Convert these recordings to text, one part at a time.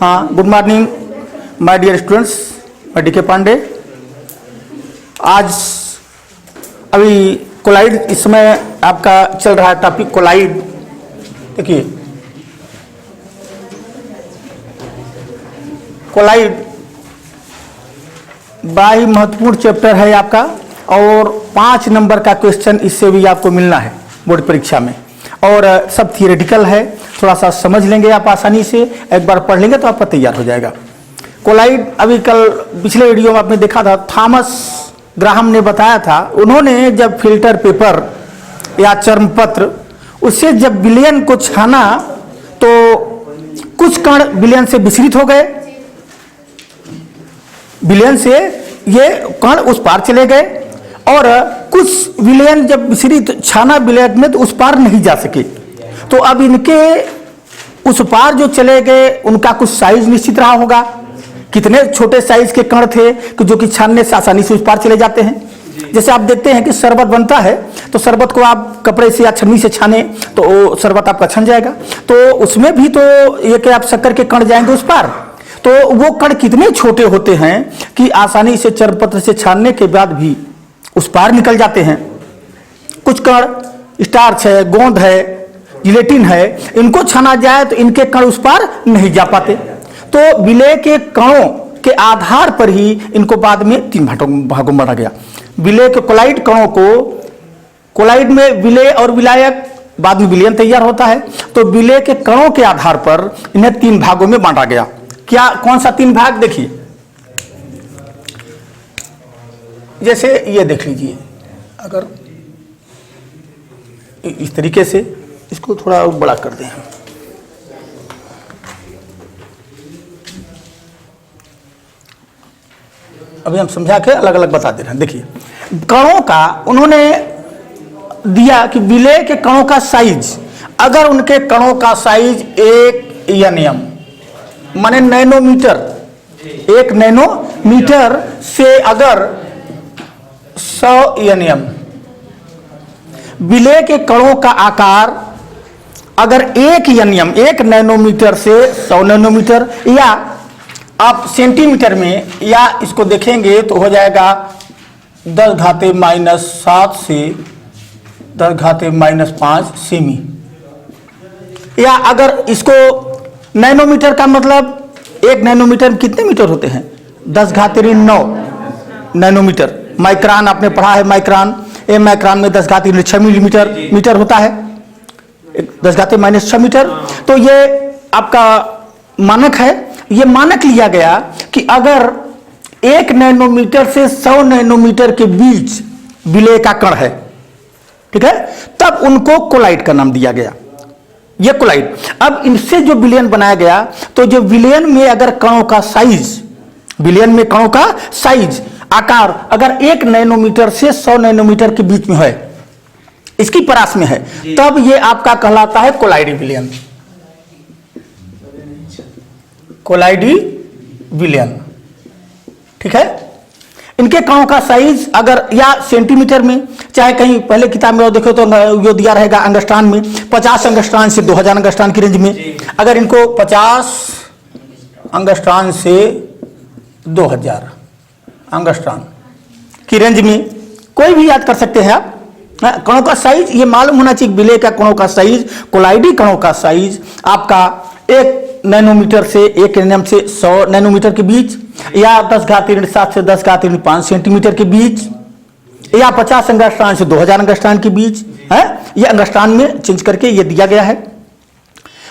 हाँ, good morning my dear students, मैं D K. Pandey. आज अभी कोलाइड, इस समय आपका चल रहा है टॉपिक कोलाइड। देखिए, कोलाइड बड़ा ही महत्वपूर्ण चैप्टर है आपका, और 5 नंबर का क्वेश्चन इससे भी आपको मिलना है बोर्ड परीक्षा में, और सब थियोरेटिकल है। थोड़ा सा समझ लेंगे आप आसानी से, एक बार पढ़ लेंगे तो आपका तैयार हो जाएगा। कोलाइड अभी कल पिछले वीडियो में आपने देखा था, थॉमस ग्राहम ने बताया था। उन्होंने जब फिल्टर पेपर या चर्मपत्र, उससे जब विलयन को छाना तो कुछ कण विलयन से विचलित हो गए, विलयन से ये कण उस पार चले गए, और कुछ विलयन जब विचलित छाना विलयन में तो उस पार नहीं जा सके। तो अब इनके उस पार जो चले गए उनका कुछ साइज निश्चित रहा होगा, कितने छोटे साइज के कण थे कि जो कि छानने से आसानी से उस पार चले जाते हैं। जैसे आप देखते हैं कि शरबत बनता है, तो शरबत को आप कपड़े से या छन्नी से छाने तो वो शरबत आपका छन जाएगा। तो उसमें भी तो ये कि आप शक्कर के कण जाएंगे उस पार, तो वो कण कितने छोटे होते हैं कि आसानी से चर्मपत्र से छानने के बाद भी उस पार निकल जाते हैं। कुछ कण स्टार्च है, गोंद है, जिलेटिन है, इनको छाना जाए तो इनके कण उस पार नहीं जा पाते। तो विलय के कणों के आधार पर ही इनको बाद में 3 भागों में बांटा गया। विलय के कोलाइड कणों को, कोलाइड में विलय और विलायक, बाद में विलयन तैयार होता है, तो विलय के कणों के आधार पर इन्हें 3 भागों में बांटा गया। क्या, कौन सा 3 भाग? देखिए, जैसे ये देख लीजिए, अगर इस तरीके से इसको थोड़ा बड़ा कर दें, अभी हम समझा के अलग अलग बता दे रहे हैं। देखिए, कणों का उन्होंने दिया कि विलय के कणों का साइज, अगर उनके कणों का साइज 1 nm माने नैनोमीटर, 1 नैनोमीटर से अगर 100 nm, विलय के कणों का आकार अगर 1 nm, 1 नैनोमीटर से 100 नैनोमीटर, या आप सेंटीमीटर में या इसको देखेंगे तो हो जाएगा 10⁻⁻7 से 10⁻⁻5 सेमी। या अगर इसको नैनोमीटर का मतलब 1 नैनोमीटर में कितने मीटर होते हैं? 10⁻9 नैनोमीटर। माइक्रान आपने पढ़ा है, माइक्रान, एक माइक्रान में 10⁻6 मीटर होता है, 10⁻6 मीटर। तो ये आपका मानक है। ये मानक लिया गया कि अगर 1 नैनोमीटर से 100 नैनोमीटर के बीच विलय का कण है, ठीक है, तब उनको कोलाइड का नाम दिया गया। ये कोलाइड। अब इनसे जो विलयन बनाया गया, तो जो विलयन में अगर कणों का साइज, विलयन में कणों का साइज, आकार अगर 1 नैनोमीटर से 100 नैनोमीटर के बीच में है, इसकी परास में है, तब ये आपका कहलाता है कोलाइडी विलयन। कोलाइडी विलयन, ठीक है। इनके कणों का साइज अगर या सेंटीमीटर में, चाहे कहीं पहले किताब में देखो तो यो दिया रहेगा अंगस्ट्रान में, 50 अंगस्ट्रान से 2000 अंगस्ट्रान की रेंज में। अगर इनको 50 अंगस्ट्रान से 2000 अंगस्ट्रान की रेंज में, कोई भी याद कर सकते हैं आप। कणों का साइज ये मालूम होना चाहिए, विलय का कणों का साइज, कोलाइडी कणों का साइज आपका 1 नैनोमीटर से 1 nm से 100 नैनोमीटर के बीच, या 10⁻7 से 10⁻5 सेंटीमीटर के बीच, या 50 अंगस्ट्रान से 2000 अंगस्ट्रान के बीच है। ये अंगस्ट्रान में चेंज करके ये दिया गया है।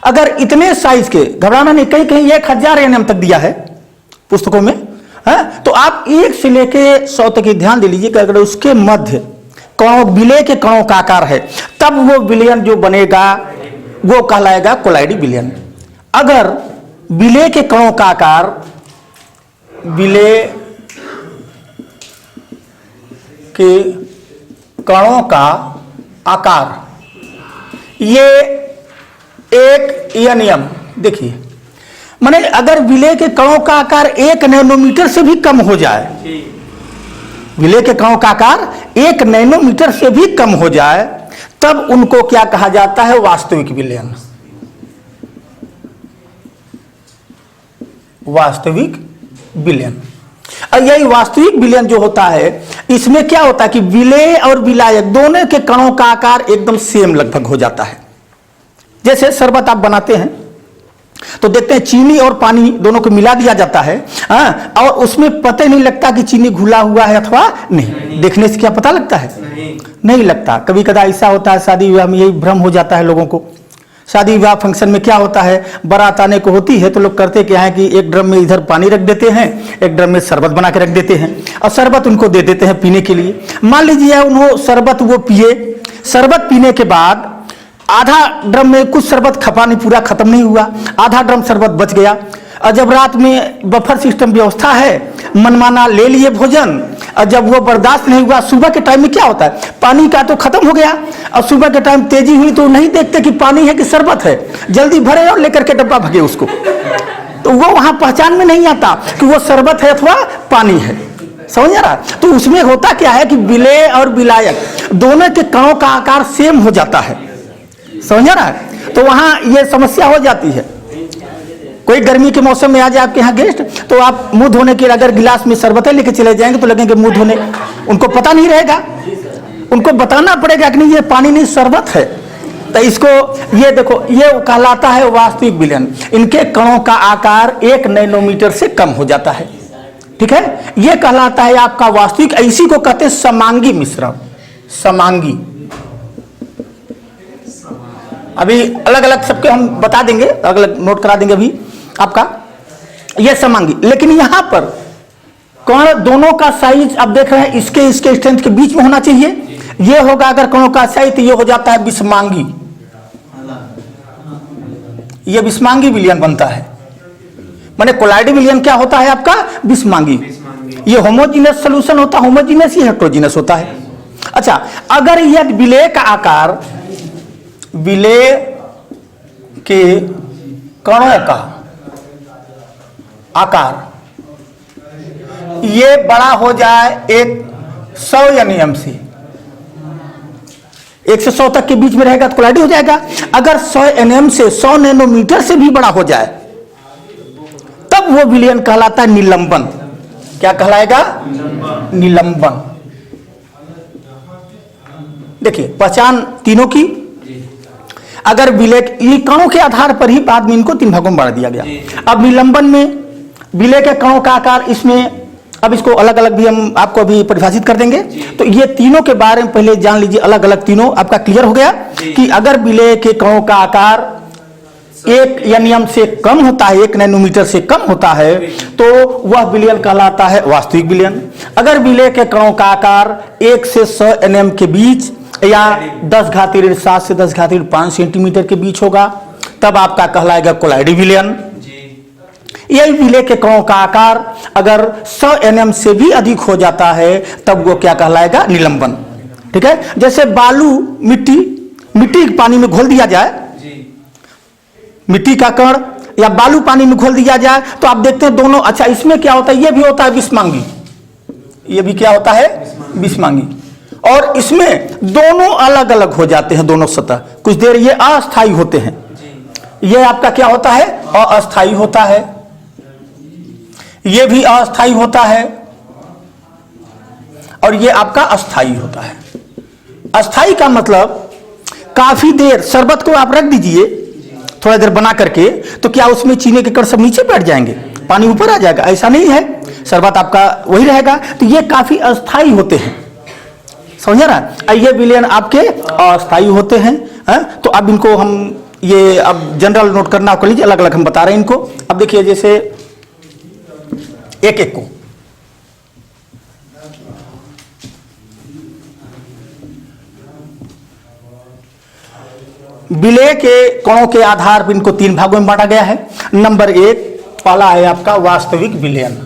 अगर इतने साइज के, घबराना नहीं, कहीं कहीं 1000 nm तक दिया है पुस्तकों में, है, तो आप 1 से लेके 100 तक ध्यान दे लीजिए कि अगर उसके मध्य कणों, विलय के कणों का आकार है, तब वो विलयन जो बनेगा वो कहलाएगा कोलाइडी विलयन। अगर विलय के कणों का आकार, विलय के कणों का आकार ये 1 nm, देखिए, माने अगर विलय के कणों का आकार 1 नैनोमीटर से भी कम हो जाए, विलय के कणों का आकार 1 नैनोमीटर से भी कम हो जाए, तब उनको क्या कहा जाता है? वास्तविक विलयन। वास्तविक विलयन। और यही वास्तविक विलयन जो होता है, इसमें क्या होता है कि विलेय और विलायक दोनों के कणों का आकार एकदम सेम लगभग हो जाता है। जैसे शरबत आप बनाते हैं तो देखते हैं चीनी और पानी दोनों को मिला दिया जाता है, हाँ, और उसमें पता नहीं लगता कि चीनी घुला हुआ है अथवा नहीं। देखने से क्या पता लगता है? नहीं लगता। कभी कदा ऐसा होता है शादी विवाह में, यही भ्रम हो जाता है लोगों को। शादी विवाह फंक्शन में क्या होता है, बारात आने को होती है तो लोग करते क्या है कि एक ड्रम में इधर पानी रख देते हैं, एक ड्रम में शरबत बना के रख देते हैं और शरबत उनको दे देते हैं पीने के लिए। मान लीजिए उन्होंने शरबत वो पिए, शरबत पीने के बाद आधा ड्रम में कुछ शरबत खपा नहीं, पूरा खत्म नहीं हुआ, आधा ड्रम शरबत बच गया। और जब रात में बफर सिस्टम व्यवस्था है, मनमाना ले लिए भोजन, और जब वो बर्दाश्त नहीं हुआ, सुबह के टाइम में क्या होता है, पानी का तो खत्म हो गया, और सुबह के टाइम तेजी हुई तो नहीं देखते कि पानी है कि शरबत है, जल्दी भरे और लेकर के डब्बा भगे उसको। तो वो वहां पहचान में नहीं आता कि वो शरबत है अथवा पानी है। समझ आ रहा? तो उसमें होता क्या है कि विलेय और विलायक दोनों के कणों का आकार सेम हो जाता है। समझ रहा है? तो वहां ये समस्या हो जाती है। कोई गर्मी के मौसम में आ जाए आपके यहाँ गेस्ट, तो आप मुंह धोने के लिए अगर गिलास में शरबतें लेके चले जाएंगे तो लगेंगे मुंह धोने, उनको पता नहीं रहेगा, उनको बताना पड़ेगा कि नहीं ये पानी नहीं शरबत है। तो इसको ये देखो, ये कहलाता है वास्तविक विलयन। इनके कणों का आकार 1 नैनोमीटर से कम हो जाता है। ठीक है, ये कहलाता है आपका वास्तविक। इसी को कहते हैं समांगी मिश्रण। समांगी, अभी अलग अलग सबके हम बता देंगे, अलग अलग नोट करा देंगे अभी आपका, ये समांगी। लेकिन यहां पर कण दोनों का साइज आप देख रहे हैं, इसके स्ट्रेंथ के बीच में होना चाहिए। ये होगा अगर कणों का साइज तो ये हो जाता है विषमांगी, ये विषमांगी विलयन बनता है। माने कोलाइडी विलयन क्या होता है आपका? विषमांगी। ये होमोजीनियस सॉल्यूशन होता है, होमोजीनियस ही हेटेरोजीनियस होता है। अच्छा, अगर यह विलेय का आकार, विलेय के कणों का आकार ये बड़ा हो जाए 100 nm से, 1 से 100 तक के बीच में रहेगा तो कोलाइडी हो जाएगा। अगर 100 nm से 100 नैनोमीटर से भी बड़ा हो जाए तब वो विलयन कहलाता है निलंबन। क्या कहलाएगा? निलंबन। देखिए पहचान तीनों की। अगर विलेय, ये कणों के आधार पर ही बाद में इनको 3 भागों में बांट दिया गया। अब निलंबन में विलेय के कणों का आकार, इसमें अब इसको अलग अलग भी हम आपको अभी परिभाषित कर देंगे। तो ये तीनों के बारे में पहले जान लीजिए, अलग अलग तीनों आपका क्लियर हो गया कि अगर विलेय के कणों का आकार 1 nm से कम होता है, 1 नैनोमीटर से कम होता है, तो वह विलयन कहलाता है वास्तविक विलयन। अगर विलेय के कणों का आकार 1 से 100 nm के बीच या 10⁻7 से 10⁻5 सेंटीमीटर के बीच होगा तब आपका कहलाएगा कोलाइडी विलयन। यही विलेय के कणों का आकार अगर 100 nm से भी अधिक हो जाता है तब वो क्या कहलाएगा? निलंबन। ठीक है, जैसे बालू, मिट्टी पानी में घोल दिया जाए, मिट्टी का कण या बालू पानी में घोल दिया जाए तो आप देखते हैं दोनों, अच्छा इसमें क्या होता है, ये भी होता है विषमांगी, ये भी क्या होता है? विषमांगी। और इसमें दोनों अलग अलग हो जाते हैं, दोनों सतह कुछ देर ये अस्थायी होते हैं। ये आपका क्या होता है? अस्थायी होता है। ये भी अस्थायी होता है और ये आपका अस्थायी होता है। अस्थायी का मतलब काफी देर शरबत को आप रख दीजिए थोड़ा देर बना करके, तो क्या उसमें चीनी के कण सब नीचे बैठ जाएंगे, पानी ऊपर आ जाएगा? ऐसा नहीं है, शरबत आपका वही रहेगा। तो ये काफी अस्थायी होते हैं। समझ रहा है? ये विलयन आपके अस्थायी होते हैं। तो अब इनको हम ये अब जनरल नोट करना कर लीजिए, अलग अलग हम बता रहे हैं इनको। अब देखिए जैसे एक एक को, विलेय के कणों के आधार पर इनको 3 भागों में बांटा गया है। नंबर 1 पहला है आपका वास्तविक विलयन।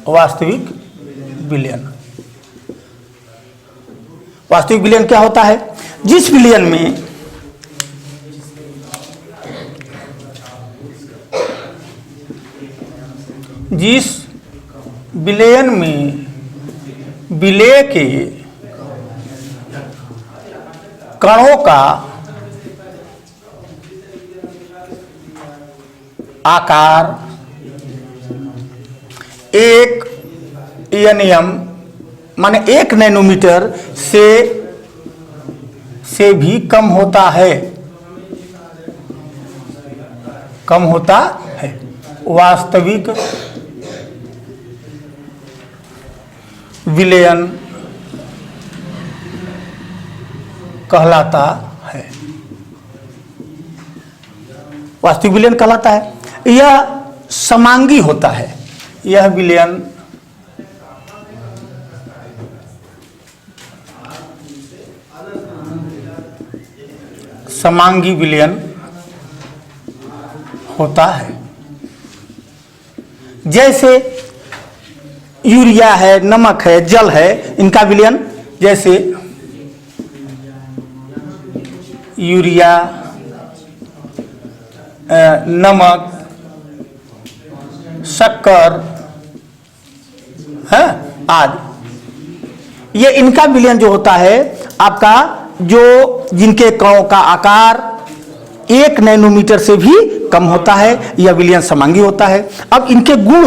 वास्तविक विलयन, वास्तविक विलयन क्या होता है? जिस विलयन में विलेय के कणों का आकार 1 NM माने 1 नैनोमीटर से भी कम होता है, कम होता है, वास्तविक विलयन कहलाता है, वास्तविक विलयन कहलाता है। यह समांगी होता है, यह विलयन समांगी विलयन होता है। जैसे यूरिया है, नमक है, जल है, इनका विलयन जैसे यूरिया, नमक, शक्कर है आदि, ये इनका विलयन जो होता है आपका, जो जिनके कणों का आकार 1 नैनोमीटर से भी कम होता है, यह विलयन समांगी होता है। अब इनके गुण,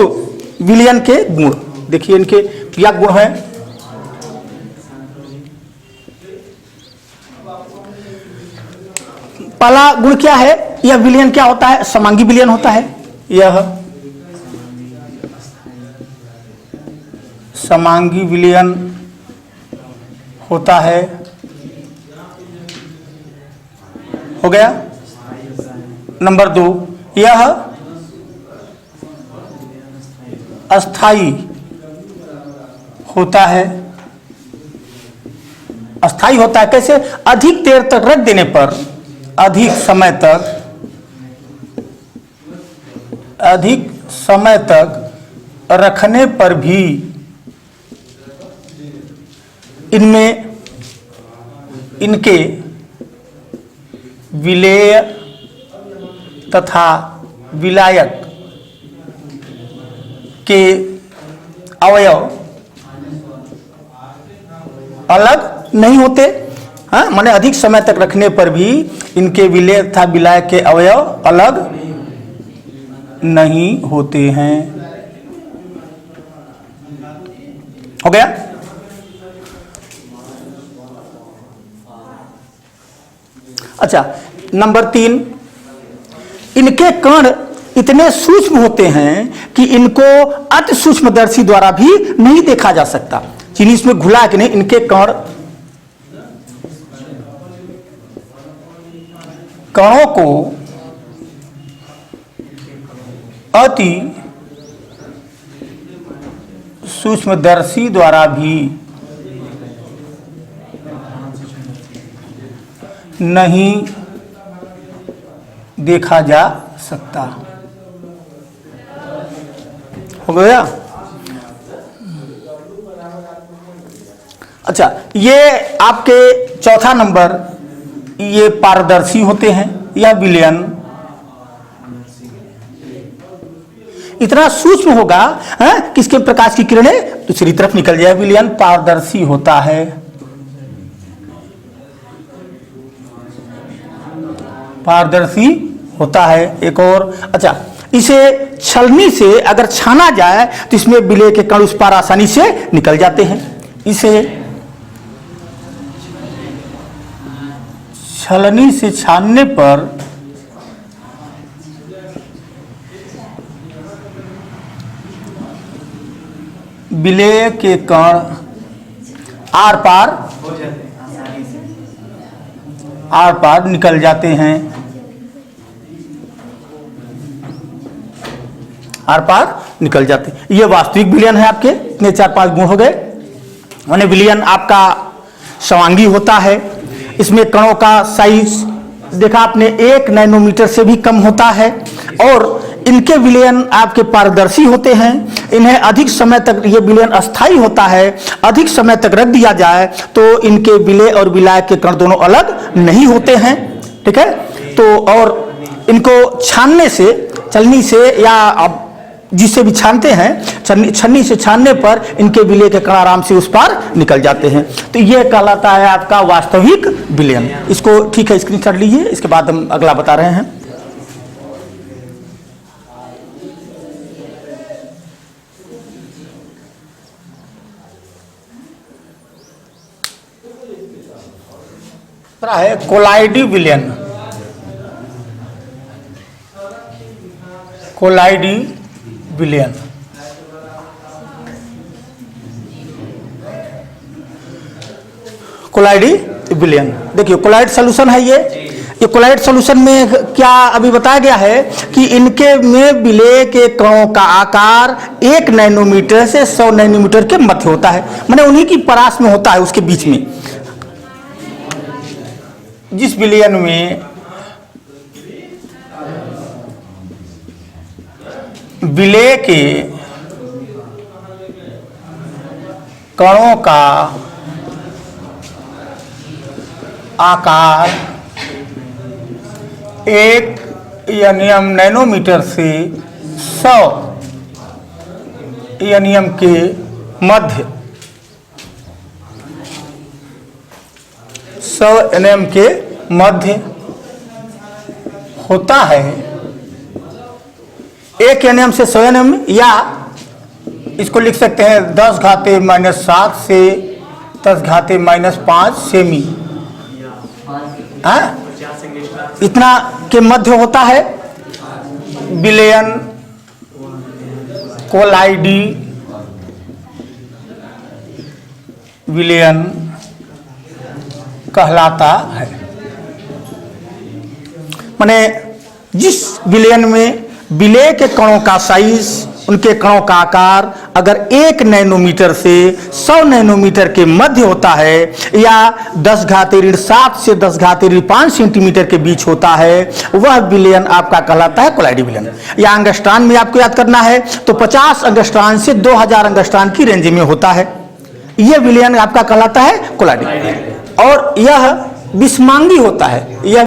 विलयन के गुण देखिए, इनके क्या गुण हैं। पहला गुण क्या है, यह विलयन क्या होता है, समांगी विलयन होता है। यह समांगी विलयन होता है, हो गया। नंबर 2, यह अस्थाई होता है। अस्थाई होता है कैसे, अधिक देर तक रख देने पर, अधिक समय तक रखने पर भी इनमें इनके विलेय तथा विलायक के अवयव अलग नहीं होते। हाँ, माने अधिक समय तक रखने पर भी इनके विलेय तथा विलायक के अवयव अलग नहीं होते हैं। हो गया। अच्छा, नंबर 3, इनके कण इतने सूक्ष्म होते हैं कि इनको अति सूक्ष्मदर्शी द्वारा भी नहीं देखा जा सकता। चीनी इसमें घुला कि नहीं, इनके कणों को अति सूक्ष्मदर्शी द्वारा भी नहीं देखा जा सकता। हो गया। अच्छा, ये आपके चौथा नंबर, ये पारदर्शी होते हैं। यह विलयन इतना सूक्ष्म होगा कि इसके प्रकाश की किरणें दूसरी तरफ निकल जाए। विलयन पारदर्शी होता है। पारदर्शी होता है। एक और, अच्छा, इसे छलनी से अगर छाना जाए तो इसमें विलेय के कण उस पार आसानी से निकल जाते हैं। इसे छलनी से छानने पर विलेय के कण आर पार निकल जाते हैं। आर पार निकल जाते हैं। ये वास्तविक विलयन है आपके। इतने 4-5 गुण हो गए। माने विलयन आपका समांगी होता है। इसमें कणों का साइज देखा आपने 1 नैनोमीटर से भी कम होता है और इनके विलयन आपके पारदर्शी होते हैं। इन्हें अधिक समय तक, ये विलयन अस्थाई होता है। अधिक समय तक रख दिया जाए तो इनके विलेय और विलायक के कण दोनों अलग नहीं होते हैं। ठीक है। तो और इनको छानने से, छलनी से या आप जिससे भी छानते हैं, छन्नी से छानने पर इनके विलेय के कण आराम से उस पार निकल जाते हैं। तो यह कहलाता है आपका वास्तविक विलयन। इसको ठीक है, स्क्रीनशॉट लीजिए। इसके बाद हम अगला बता रहे हैं। दूसरा है कोलाइडी विलियन। कोलाइडी विलियन कोलाइडी विलियन। देखिए कोलाइड सॉल्यूशन है ये कोलाइड सॉल्यूशन में क्या अभी बताया गया है कि इनके में विलेय के कणों का आकार 1 नैनोमीटर से 100 नैनोमीटर के मध्य होता है, माने उन्हीं की परास में होता है, उसके बीच में। जिस विलयन में विलेय के कणों का आकार 1 एनएम नैनोमीटर से 100 एनएम के मध्य 100 एनएम के मध्य होता है। 1 एनएम से 100 एनएम, या इसको लिख सकते हैं 10⁻⁻7 से 10⁻⁻5 सेमी, हाँ, इतना के मध्य होता है विलयन कोलाइडी विलयन कहलाता है। माने जिस विलयन में विलेय के कणों का साइज, उनके कणों का आकार अगर 1 नैनोमीटर से 100 नैनोमीटर के मध्य होता है, या 10⁻7 से 10⁻5 सेंटीमीटर के बीच होता है, वह विलयन आपका कहलाता है कोलाइडी विलयन। या अंगस्ट्रान में आपको याद करना है तो 50 अंगस्ट्रान से 2000 अंगस्ट्रान की रेंज में होता है, यह विलयन आपका कहलाता है कोलाइडी। और यह विषमांगी होता है, यह